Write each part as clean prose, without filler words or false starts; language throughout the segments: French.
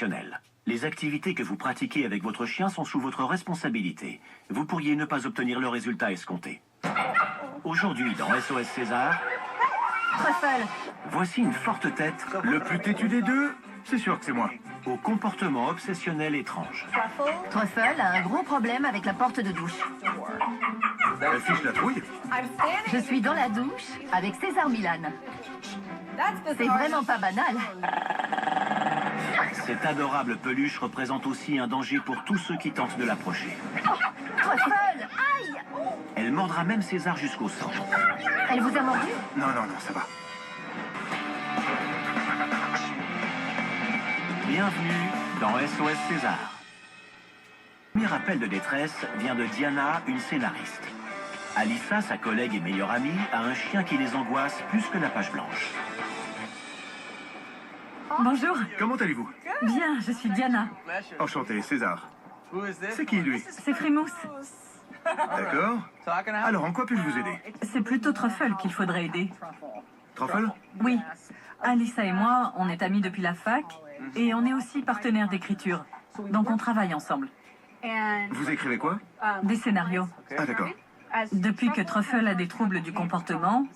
optionnelles. Les activités que vous pratiquez avec votre chien sont sous votre responsabilité. Vous pourriez ne pas obtenir le résultat escompté. Aujourd'hui, dans SOS César, Truffle. voici une forte tête Le plus têtu des deux, c'est sûr que c'est moi. au comportement obsessionnel étrange. Truffle a un gros problème avec la porte de douche. Elle fiche la trouille. Je suis dans la douche avec César Milan. C'est vraiment pas banal. Cette adorable peluche représente aussi un danger pour tous ceux qui tentent de l'approcher. Truffle. Aïe. Elle mordra même César jusqu'au sang. Elle vous a mordu? Non, ça va. Bienvenue dans SOS César. Le premier appel de détresse vient de Diana, une scénariste. Alissa, sa collègue et meilleure amie, a un chien qui les angoisse plus que la page blanche. Bonjour. Comment allez-vous? Bien, je suis Diana. Enchanté, César. C'est qui, lui? C'est Frimousse. D'accord. Alors, en quoi puis-je vous aider? C'est plutôt Truffle qu'il faudrait aider. Truffle? Oui. Alissa et moi, on est amis depuis la fac et on est aussi partenaires d'écriture. Donc on travaille ensemble. Vous écrivez quoi? Des scénarios. Ah, d'accord. Depuis que Truffle a des troubles du comportement,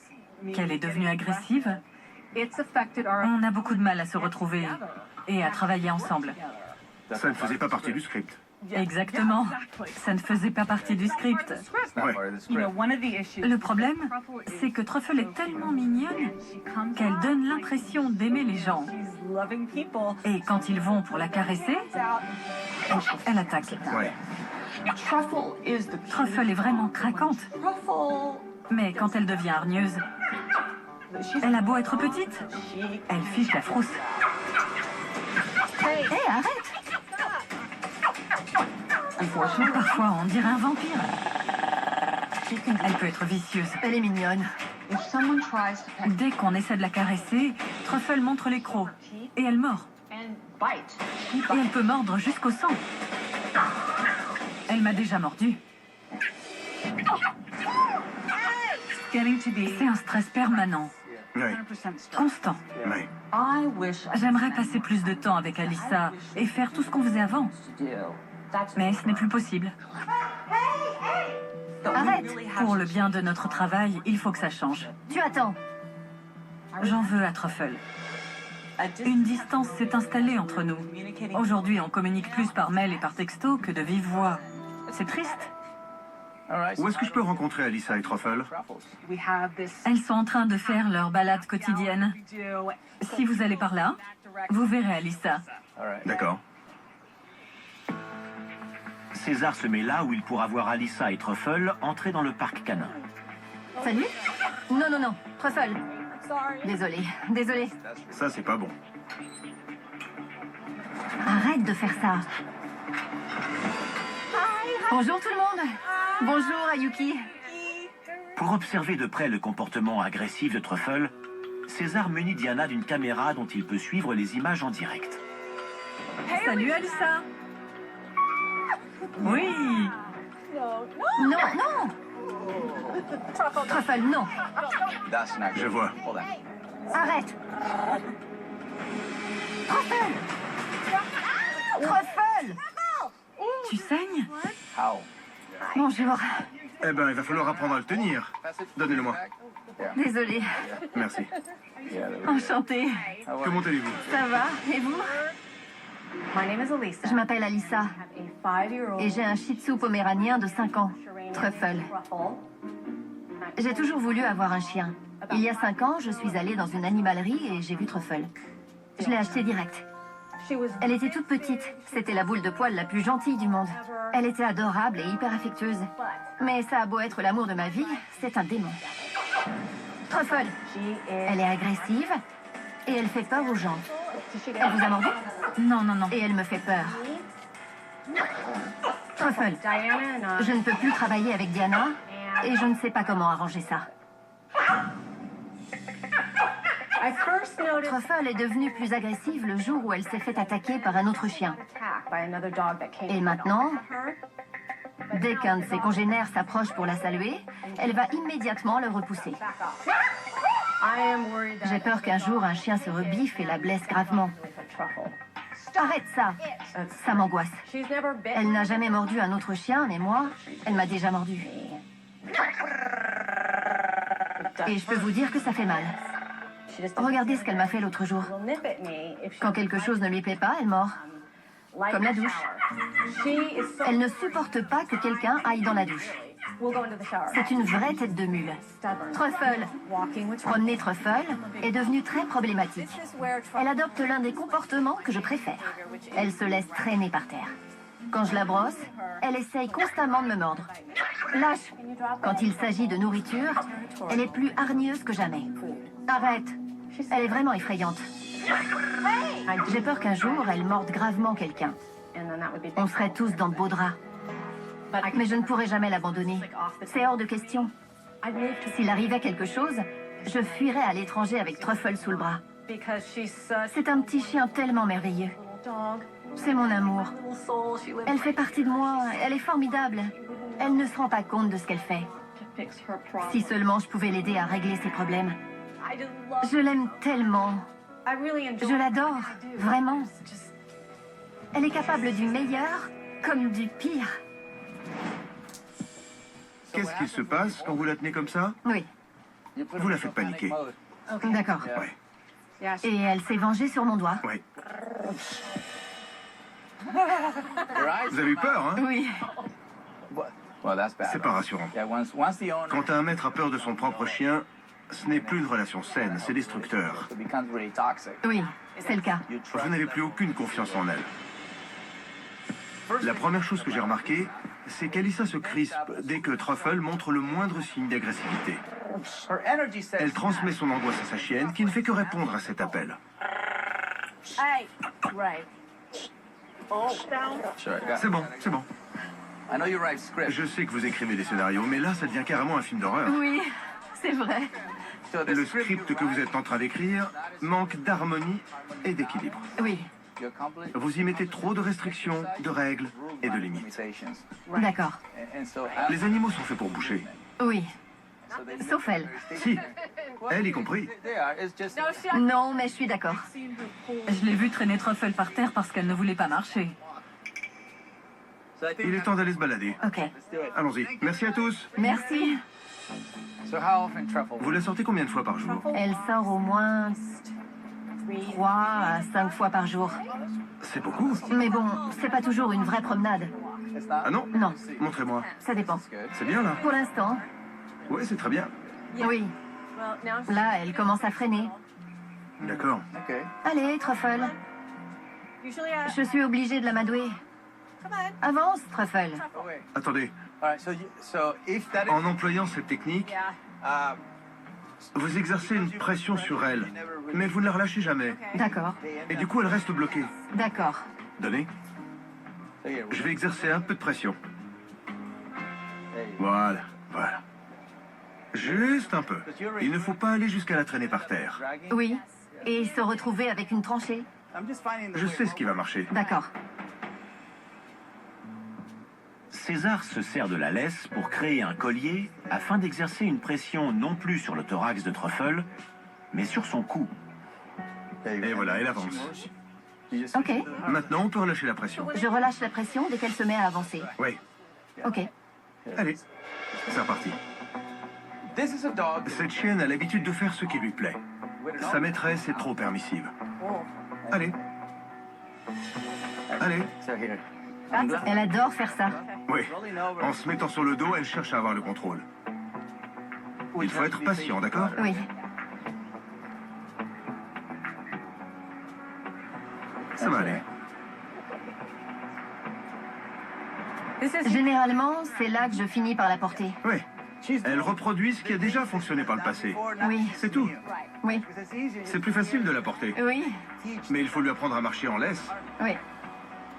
qu'elle est devenue agressive, on a beaucoup de mal à se retrouver et à travailler ensemble. Ça ne faisait pas partie du script. Exactement. Ça ne faisait pas partie du script. Ouais. Le problème, c'est que Truffle est tellement mignonne qu'elle donne l'impression d'aimer les gens. Et quand ils vont pour la caresser, elle attaque. Ouais. Truffle est vraiment craquante. Mais quand elle devient hargneuse, elle a beau être petite, elle fiche la frousse. Hé, arrête. Parfois, on dirait un vampire. Elle peut être vicieuse. Elle est mignonne. Dès qu'on essaie de la caresser, Truffle montre les crocs et elle mord. Et elle peut mordre jusqu'au sang. Elle m'a déjà mordu. C'est un stress permanent, Ouais. constant. Ouais. J'aimerais passer plus de temps avec Alissa et faire tout ce qu'on faisait avant. Mais ce n'est plus possible. Arrête. Pour le bien de notre travail, il faut que ça change. Tu attends. J'en veux à Truffle. Une distance s'est installée entre nous. Aujourd'hui, on communique plus par mail et par texto que de vive voix. C'est triste. Où est-ce que je peux rencontrer Alissa et Truffle? Elles sont en train de faire leur balade quotidienne. Si vous allez par là, vous verrez Alissa. D'accord. César se met là où il pourra voir Alissa et Truffle entrer dans le parc canin. Salut? Non. Truffle. Désolée. Ça, c'est pas bon. Arrête de faire ça. Bonjour tout le monde. Bonjour Ayuki. Pour observer de près le comportement agressif de Truffle, César munit Diana d'une caméra dont il peut suivre les images en direct. Salut Alissa. Oui. Non. Truffle, non. Je vois. Arrête. Truffle. Tu saignes? Bonjour. Eh ben, il va falloir apprendre à le tenir. Donnez-le-moi. Désolée. Merci. Enchantée. Comment allez-vous? Ça va? Et vous? Je m'appelle Alissa et j'ai un shih tzu poméranien de 5 ans, Truffle. J'ai toujours voulu avoir un chien. Il y a 5 ans, je suis allée dans une animalerie et j'ai vu Truffle. Je l'ai acheté direct. Elle était toute petite. C'était la boule de poil la plus gentille du monde. Elle était adorable et hyper affectueuse. Mais ça a beau être l'amour de ma vie, c'est un démon. Truffle. Elle est agressive et elle fait peur aux gens. Elle vous a mordu? Non. Et elle me fait peur. Truffle, je ne peux plus travailler avec Diana et je ne sais pas comment arranger ça. Truffle est devenue plus agressive le jour où elle s'est fait attaquer par un autre chien. Et maintenant, dès qu'un de ses congénères s'approche pour la saluer, elle va immédiatement le repousser. J'ai peur qu'un jour un chien se rebiffe et la blesse gravement. Arrête ça. Ça m'angoisse. Elle n'a jamais mordu un autre chien, mais moi, elle m'a déjà mordu. Et je peux vous dire que ça fait mal. Regardez ce qu'elle m'a fait l'autre jour. Quand quelque chose ne lui plaît pas, elle mord. Comme la douche. Elle ne supporte pas que quelqu'un aille dans la douche. C'est une vraie tête de mule. Truffle, promener Truffle, est devenu très problématique. Elle adopte l'un des comportements que je préfère. Elle se laisse traîner par terre. Quand je la brosse, elle essaye constamment de me mordre. Lâche. Quand il s'agit de nourriture, elle est plus hargneuse que jamais. Arrête. Elle est vraiment effrayante. J'ai peur qu'un jour, elle morde gravement quelqu'un. On serait tous dans de beaux draps. Mais je ne pourrai jamais l'abandonner. C'est hors de question. S'il arrivait quelque chose, je fuirais à l'étranger avec Truffle sous le bras. C'est un petit chien tellement merveilleux. C'est mon amour. Elle fait partie de moi. Elle est formidable. Elle ne se rend pas compte de ce qu'elle fait. Si seulement je pouvais l'aider à régler ses problèmes. Je l'aime tellement. Je l'adore, vraiment. Elle est capable du meilleur comme du pire. Qu'est-ce qui se passe quand vous la tenez comme ça? Oui, Vous la faites paniquer. d'accord. Ouais. Et elle s'est vengée sur mon doigt. Ouais. Vous avez eu peur, hein? Oui. C'est pas rassurant. Quand un maître a peur de son propre chien, ce n'est plus une relation saine, c'est destructeur. Oui, c'est le cas. Vous n'avez plus aucune confiance en elle. La première chose que j'ai remarquée, c'est qu'Alyssa se crispe dès que Truffle montre le moindre signe d'agressivité. Elle transmet son angoisse à sa chienne, qui ne fait que répondre à cet appel. C'est bon, c'est bon. Je sais que vous écrivez des scénarios, mais là, ça devient carrément un film d'horreur. Oui, c'est vrai. Le script que vous êtes en train d'écrire manque d'harmonie et d'équilibre. Oui, Vous y mettez trop de restrictions, de règles et de limites. d'accord. Les animaux sont faits pour boucher. Oui, sauf elle. Si, elle y compris. Non, mais je suis d'accord. Je l'ai vue traîner Truffle par terre parce qu'elle ne voulait pas marcher. Il est temps d'aller se balader. Ok, Allons-y. Merci à tous. merci. Vous la sortez combien de fois par jour? Elle sort au moins 3 à 5 fois par jour. C'est beaucoup. Mais bon, c'est pas toujours une vraie promenade. Ah non? Non, Montrez-moi. ça dépend. C'est bien là. Pour l'instant, Oui, c'est très bien. oui. Là, elle commence à freiner. D'accord. Allez, Truffle. Je suis obligée de l'amadouer. Avance, Truffle. Attendez. En employant cette technique, vous exercez une pression sur elle, mais vous ne la relâchez jamais. D'accord, Et du coup, elle reste bloquée. d'accord. Donnez. Je vais exercer un peu de pression. Voilà, voilà. Juste un peu. Il ne faut pas aller jusqu'à la traîner par terre. Oui, et se retrouver avec une tranchée. Je sais ce qui va marcher. D'accord. César se sert de la laisse pour créer un collier afin d'exercer une pression non plus sur le thorax de Truffle, mais sur son cou. Et voilà, elle avance. Ok, Maintenant, on peut relâcher la pression. je relâche la pression dès qu'elle se met à avancer. Oui. Ok, Allez, c'est reparti. Cette chienne a l'habitude de faire ce qui lui plaît. Sa maîtresse est trop permissive. Allez. Allez. elle adore faire ça. Oui. En se mettant sur le dos, elle cherche à avoir le contrôle. Il faut être patient, d'accord? Oui, Ça va aller. généralement, c'est là que je finis par la porter. Oui. Elle reproduit ce qui a déjà fonctionné par le passé. Oui, C'est tout. oui, C'est plus facile de la porter. oui, Mais il faut lui apprendre à marcher en laisse. oui.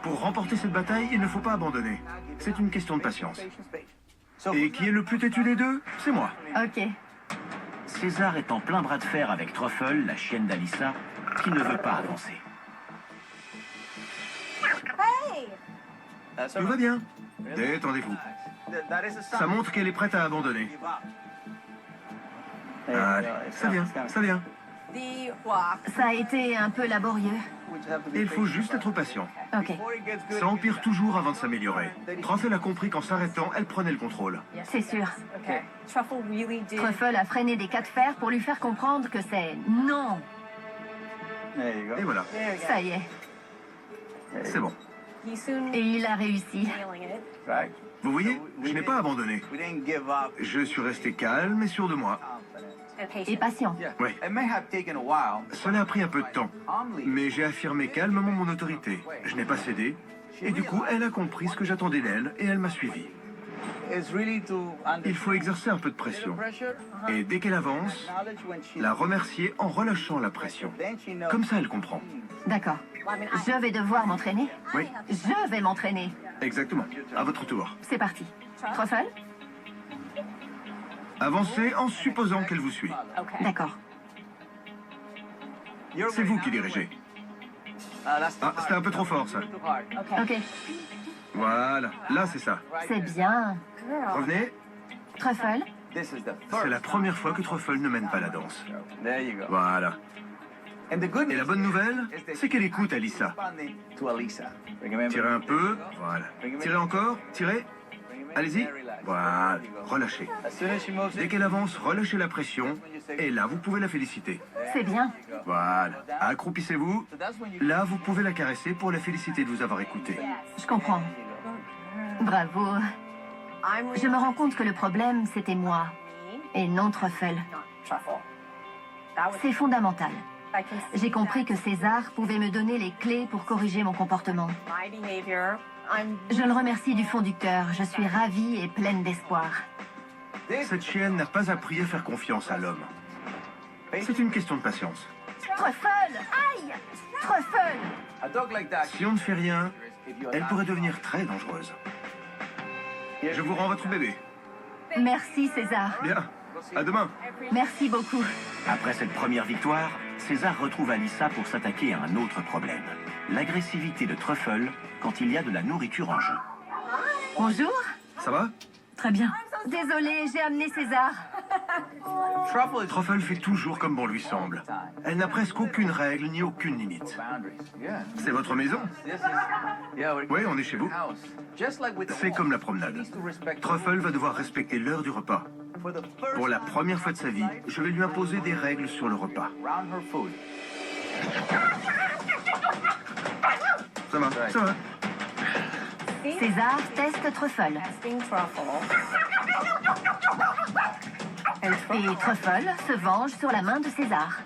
Pour remporter cette bataille, il ne faut pas abandonner. C'est une question de patience. Et qui est le plus têtu des deux? C'est moi. Ok, César est en plein bras de fer avec Truffle, la chienne d'Alyssa, qui ne veut pas avancer. Tout va bien. Détendez-vous. Ça montre qu'elle est prête à abandonner. Allez, ça vient, ça vient. ça a été un peu laborieux. Et il faut juste être patient. Ok, Ça empire toujours avant de s'améliorer. Truffle a compris qu'en s'arrêtant, elle prenait le contrôle. c'est sûr. Truffle a freiné des cas de fer pour lui faire comprendre que c'est non. Et voilà, Ça y est. c'est bon. Et il a réussi. Vous voyez, je n'ai pas abandonné. Je suis resté calme et sûr de moi. Et patient. Oui. Cela a pris un peu de temps, mais j'ai affirmé calmement mon autorité. Je n'ai pas cédé, et du coup, elle a compris ce que j'attendais d'elle, et elle m'a suivi. Il faut exercer un peu de pression. Et dès qu'elle avance, la remercier en relâchant la pression. Comme ça, elle comprend. D'accord. Je vais devoir m'entraîner. Oui, Je vais m'entraîner. exactement. À votre tour. C'est parti. Truffle? Avancez en supposant qu'elle vous suit. D'accord. C'est vous qui dirigez. Ah, c'était un peu trop fort, ça. Ok. Voilà, là, c'est ça. C'est bien. Revenez. Truffle? C'est la première fois que Truffle ne mène pas la danse. Voilà. Et la bonne nouvelle, c'est qu'elle écoute Alyssa. Tirez un peu, voilà. Tirez encore, tirez. Allez-y. Voilà, relâchez. Dès qu'elle avance, relâchez la pression. Et là, vous pouvez la féliciter. C'est bien. Voilà. Accroupissez-vous. Là, vous pouvez la caresser pour la féliciter de vous avoir écouté. Je comprends. Bravo. Je me rends compte que le problème, c'était moi. Et non Truffle. C'est fondamental. J'ai compris que César pouvait me donner les clés pour corriger mon comportement. Je le remercie du fond du cœur. Je suis ravie et pleine d'espoir. Cette chienne n'a pas appris à faire confiance à l'homme. C'est une question de patience. Truffle! Aïe! Truffle! Si on ne fait rien, elle pourrait devenir très dangereuse. Je vous rends votre bébé. Merci César. Bien. À demain. Merci beaucoup. Après cette première victoire, César retrouve Alyssa pour s'attaquer à un autre problème. L'agressivité de Truffle quand il y a de la nourriture en jeu. Bonjour. Ça va? Très bien. Désolée, j'ai amené César. Truffle fait toujours comme bon lui semble. Elle n'a presque aucune règle ni aucune limite. C'est votre maison? Oui, on est chez vous. C'est comme la promenade. Truffle va devoir respecter l'heure du repas. Pour la première fois de sa vie, je vais lui imposer des règles sur le repas. Ça va, ça va. César teste Truffle. Et Truffle se venge sur la main de César.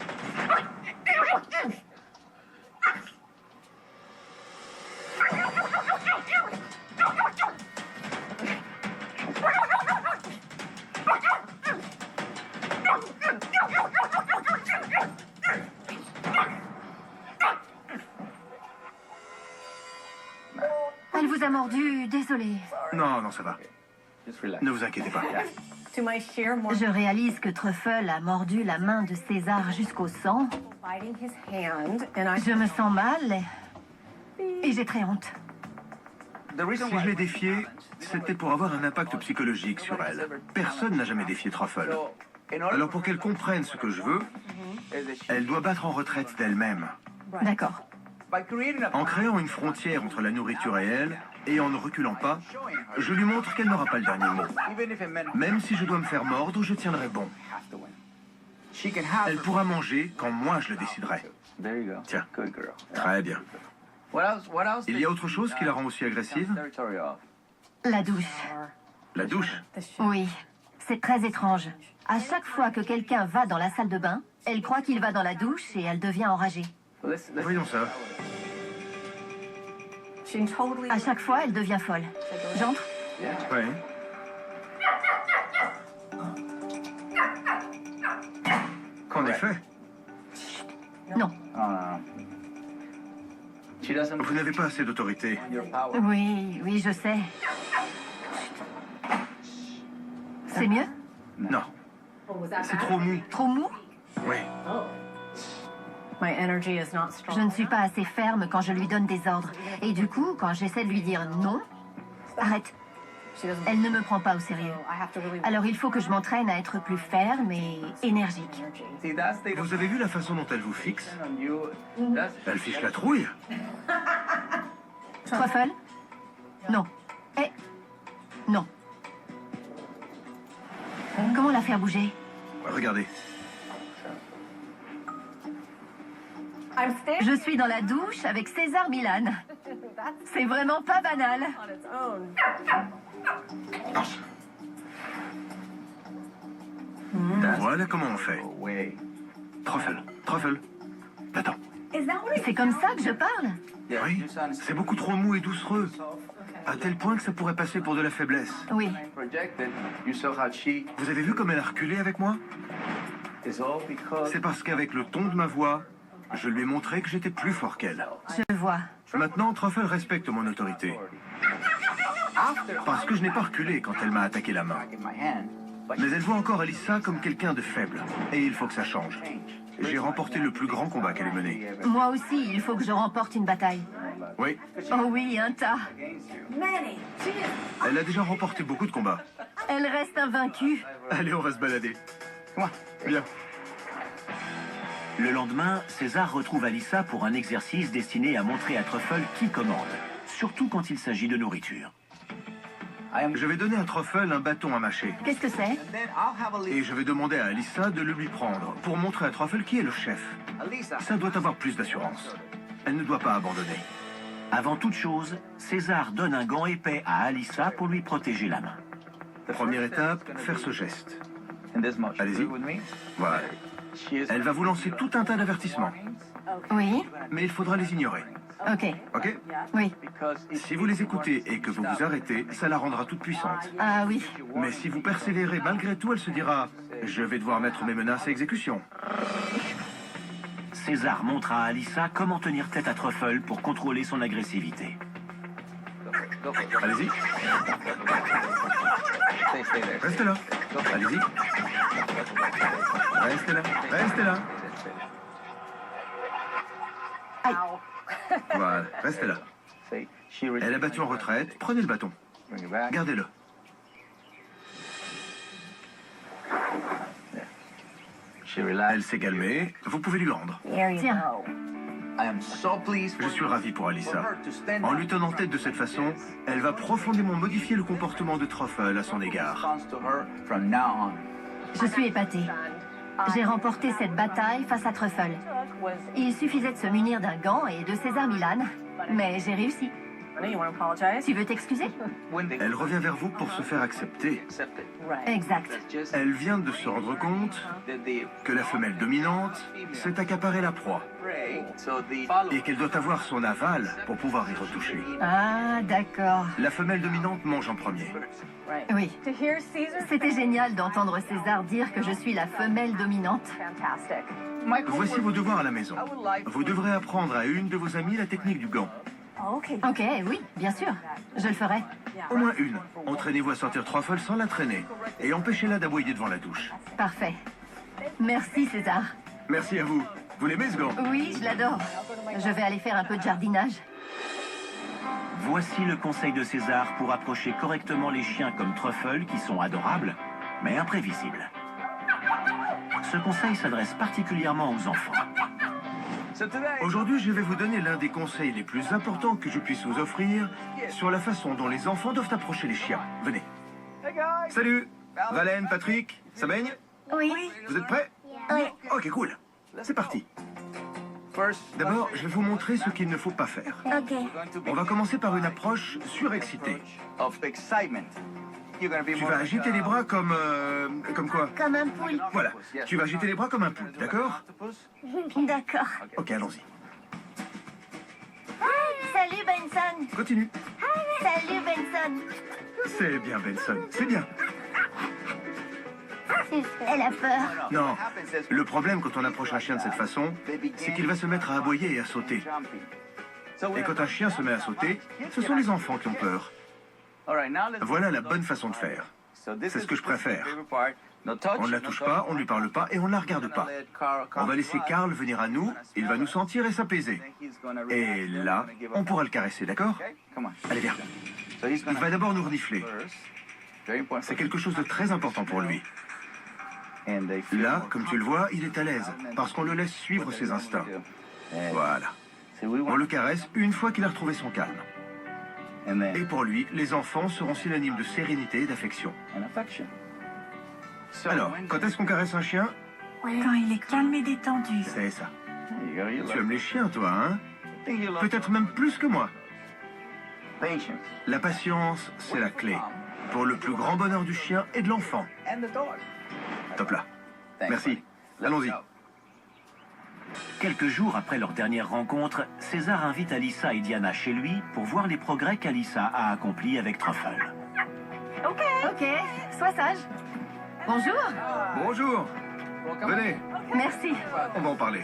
Elle vous a mordu, désolée. Non, non, ça va. Ne vous inquiétez pas. Je réalise que Truffle a mordu la main de César jusqu'au sang. Je me sens mal et j'ai très honte. Si je l'ai défiée, c'était pour avoir un impact psychologique sur elle. Personne n'a jamais défié Truffle. Alors pour qu'elle comprenne ce que je veux, elle doit battre en retraite d'elle-même. D'accord. En créant une frontière entre la nourriture et elle, et en ne reculant pas, je lui montre qu'elle n'aura pas le dernier mot. Même si je dois me faire mordre, je tiendrai bon. Elle pourra manger quand moi je le déciderai. Tiens, très bien. Il y a autre chose qui la rend aussi agressive? La douche. La douche? Oui, c'est très étrange. À chaque fois que quelqu'un va dans la salle de bain, elle croit qu'il va dans la douche et elle devient enragée. Voyons ça. À chaque fois, elle devient folle. J'entre? Oui. Qu'en effet, Non. vous n'avez pas assez d'autorité. Oui, oui, je sais. C'est mieux? Non. C'est trop mou. Trop mou? Oui. Je ne suis pas assez ferme quand je lui donne des ordres. Et du coup, quand j'essaie de lui dire non, arrête. Elle ne me prend pas au sérieux. Alors il faut que je m'entraîne à être plus ferme et énergique. Vous avez vu la façon dont elle vous fixe? Elle fiche la trouille. Truffle? Non. Eh? Non. Comment la faire bouger? Regardez. Je suis dans la douche avec César Milan. C'est vraiment pas banal. Voilà comment on fait. Truffle, Truffle. Attends. C'est comme ça que je parle? Oui, c'est beaucoup trop mou et doucereux. À tel point que ça pourrait passer pour de la faiblesse. Oui. Vous avez vu comme elle a reculé avec moi? C'est parce qu'avec le ton de ma voix, je lui ai montré que j'étais plus fort qu'elle. Je vois. Maintenant, Truffle respecte mon autorité. Parce que je n'ai pas reculé quand elle m'a attaqué la main. Mais elle voit encore Alyssa comme quelqu'un de faible. Et il faut que ça change. J'ai remporté le plus grand combat qu'elle ait mené. Moi aussi, il faut que je remporte une bataille. Oui, Oh oui, un tas. elle a déjà remporté beaucoup de combats. Elle reste invaincue. Allez, on va se balader. Viens. Le lendemain, César retrouve Alyssa pour un exercice destiné à montrer à Truffle qui commande, surtout quand il s'agit de nourriture. Je vais donner à Truffle un bâton à mâcher. Qu'est-ce que c'est? Et je vais demander à Alyssa de le lui prendre pour montrer à Truffle qui est le chef. Ça doit avoir plus d'assurance. Elle ne doit pas abandonner. Avant toute chose, César donne un gant épais à Alyssa pour lui protéger la main. Première étape, faire ce geste. Allez-y. Voilà. Elle va vous lancer tout un tas d'avertissements. Oui. Mais il faudra les ignorer. Ok. Ok? Oui. Si vous les écoutez et que vous vous arrêtez, ça la rendra toute puissante. Ah oui. Mais si vous persévérez malgré tout, elle se dira « Je vais devoir mettre mes menaces à exécution ». César montre à Alyssa comment tenir tête à Truffle pour contrôler son agressivité. Allez-y. Restez là. Allez-y. Restez là. Restez là. Aïe. Voilà, restez là. Elle a battu en retraite. Prenez le bâton. Gardez-le. Elle s'est calmée. Vous pouvez lui rendre. Tiens. Je suis ravi pour Alyssa. En lui tenant tête de cette façon, elle va profondément modifier le comportement de Truffle à son égard. Je suis épatée. J'ai remporté cette bataille face à Truffle. Il suffisait de se munir d'un gant et de César Milan, mais j'ai réussi. Tu veux t'excuser? Elle revient vers vous pour se faire accepter. Exact. Elle vient de se rendre compte que la femelle dominante s'est accaparée la proie et qu'elle doit avoir son aval pour pouvoir y retoucher. Ah, d'accord. La femelle dominante mange en premier. Oui. C'était génial d'entendre César dire que je suis la femelle dominante. Voici vos devoirs à la maison. Vous devrez apprendre à une de vos amies la technique du gant. Ok, oui, bien sûr. Je le ferai. Au moins une. Entraînez-vous à sortir Truffle sans la traîner et empêchez-la d'aboyer devant la douche. Parfait. Merci, César. Merci à vous. Vous l'aimez ce gant? Oui, je l'adore. Je vais aller faire un peu de jardinage. Voici le conseil de César pour approcher correctement les chiens comme Truffle qui sont adorables, mais imprévisibles. Ce conseil s'adresse particulièrement aux enfants. Aujourd'hui, je vais vous donner l'un des conseils les plus importants que je puisse vous offrir sur la façon dont les enfants doivent approcher les chiens. Venez. Salut. Valène, Patrick, ça baigne? Oui. Vous êtes prêts? Oui. Ok, cool. C'est parti. D'abord, je vais vous montrer ce qu'il ne faut pas faire. Ok. On va commencer par une approche surexcitée. Tu vas agiter les bras comme quoi? Comme un poule. Voilà. Tu vas agiter les bras comme un poule, d'accord? D'accord. Ok, allons-y. Salut, Benson. Continue. Salut, Benson. C'est bien, Benson. C'est bien. Elle a peur. Non. Le problème quand on approche un chien de cette façon, c'est qu'il va se mettre à aboyer et à sauter. Et quand un chien se met à sauter, ce sont les enfants qui ont peur. Voilà la bonne façon de faire. C'est ce que je préfère. On ne la touche pas, on ne lui parle pas et on ne la regarde pas. On va laisser Carl venir à nous, il va nous sentir et s'apaiser. Et là, on pourra le caresser, d'accord? Allez, viens. Il va d'abord nous renifler. C'est quelque chose de très important pour lui. Là, comme tu le vois, il est à l'aise, parce qu'on le laisse suivre ses instincts. Voilà. On le caresse une fois qu'il a retrouvé son calme. Et pour lui, les enfants seront synonymes de sérénité et d'affection. Alors, quand est-ce qu'on caresse un chien? Quand il est calme et détendu. C'est ça. Tu aimes les chiens, toi, hein? Peut-être même plus que moi. La patience, c'est la clé pour le plus grand bonheur du chien et de l'enfant. Top là. Merci. Allons-y. Quelques jours après leur dernière rencontre, César invite Alyssa et Diana chez lui pour voir les progrès qu'Alyssa a accomplis avec Truffle. Ok, sois sage. Bonjour. Bonjour. Venez, Merci. on va en parler.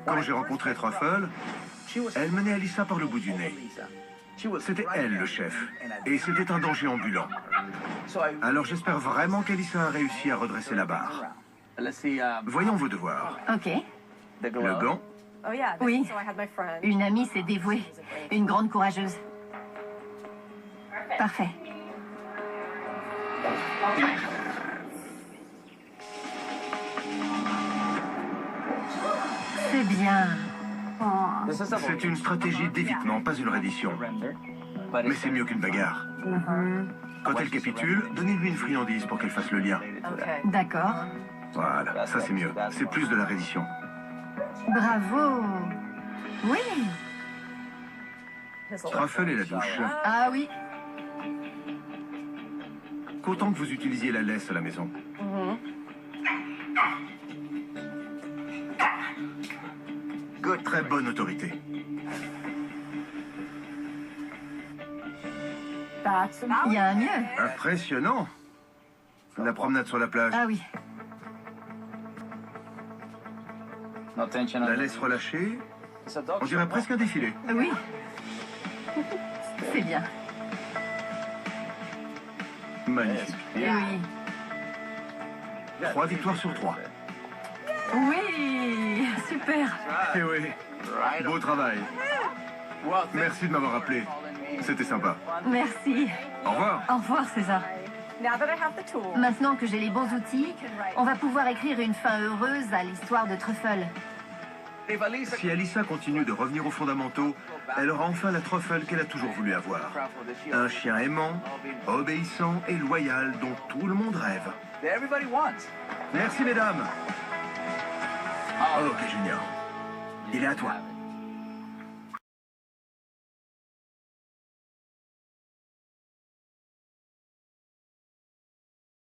Quand j'ai rencontré Truffle, elle menait Alyssa par le bout du nez. C'était elle le chef, et c'était un danger ambulant. Alors j'espère vraiment qu'Alyssa a réussi à redresser la barre. Voyons vos devoirs. Ok. Le gant, Oui. Une amie s'est dévouée. Une grande courageuse. Parfait. C'est bien. c'est une stratégie d'évitement, pas une reddition. Mais c'est mieux qu'une bagarre. Quand elle capitule, donnez-lui une friandise pour qu'elle fasse le lien. D'accord. Voilà, ça c'est mieux. C'est plus de la reddition. Bravo. Oui. Truffle et la douche. Ah oui. Qu'autant que vous utilisiez la laisse à la maison. Très bonne autorité. Il y a un mieux. Impressionnant. La promenade sur la plage. Ah oui. La laisse relâchée. On dirait presque un défilé. Oui. C'est bien. Magnifique. Oui. 3 victoires sur 3. Oui. Super. Eh oui. Beau travail. Merci de m'avoir appelé. C'était sympa. Merci. Au revoir. Au revoir, César. Maintenant que j'ai les bons outils, on va pouvoir écrire une fin heureuse à l'histoire de Truffle. Si Alyssa continue de revenir aux fondamentaux, elle aura enfin la Truffle qu'elle a toujours voulu avoir. Un chien aimant, obéissant et loyal dont tout le monde rêve. Merci mesdames. Ok Junior, il est à toi.